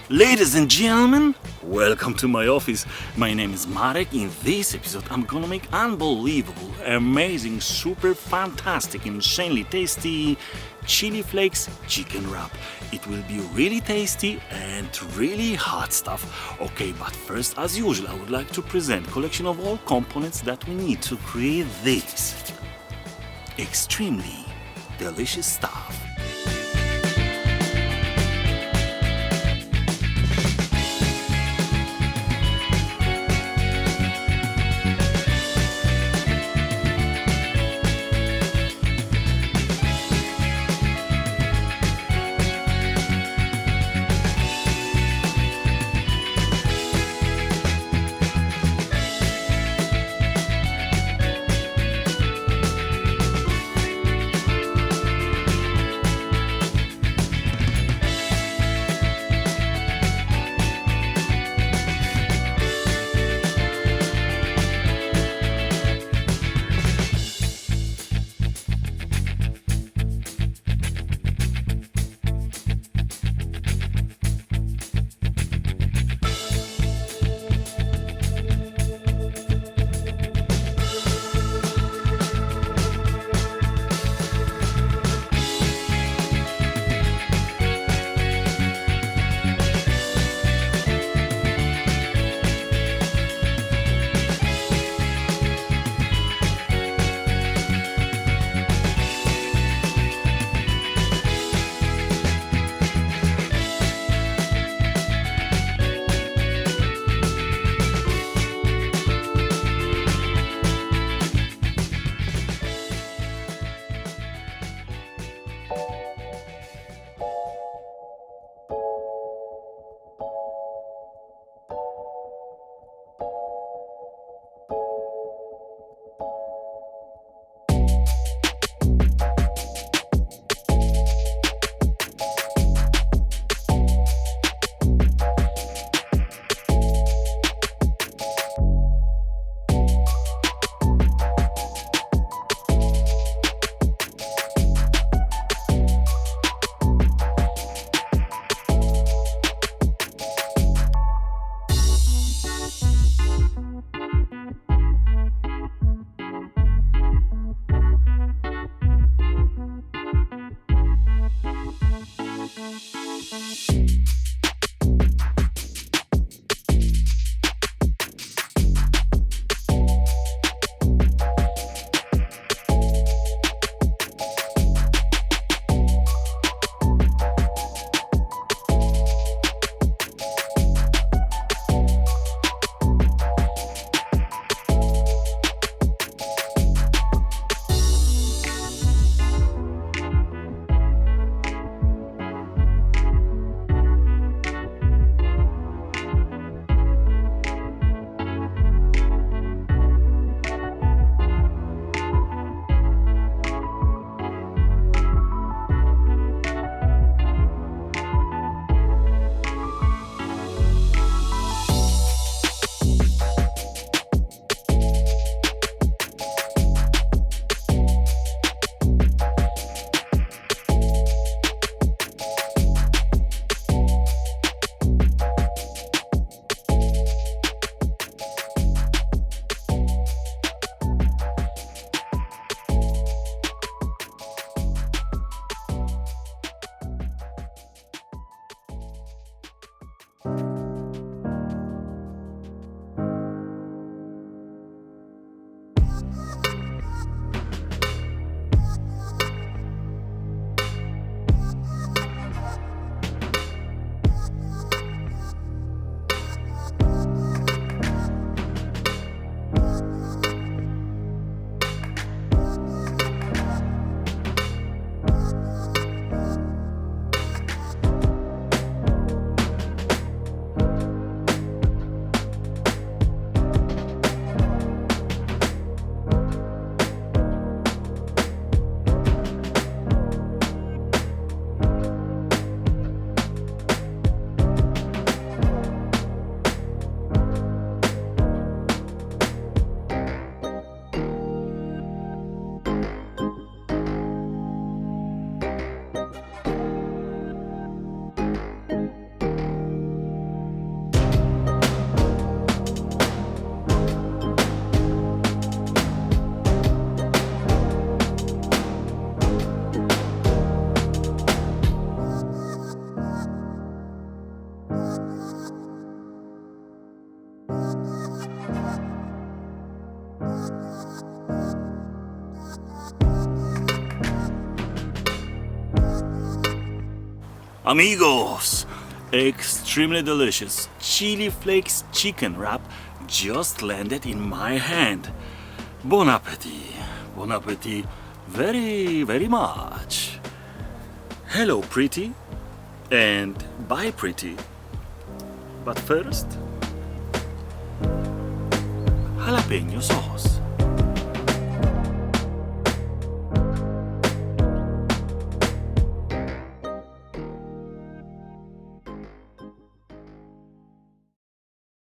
Ladies and gentlemen, welcome to my office. My name is Marek. In this episode, I'm gonna make unbelievable, amazing, super fantastic, insanely tasty chili flakes chicken wrap. It will be really tasty and really hot stuff. Okay, but first, as usual, I would like to present collection of all components that we need to create this extremely delicious stuff. Amigos, extremely delicious chili flakes chicken wrap just landed in my hand. Bon appetit, bon appetit, very, very much. Hello, pretty, and bye, pretty. But first, jalapeno sauce.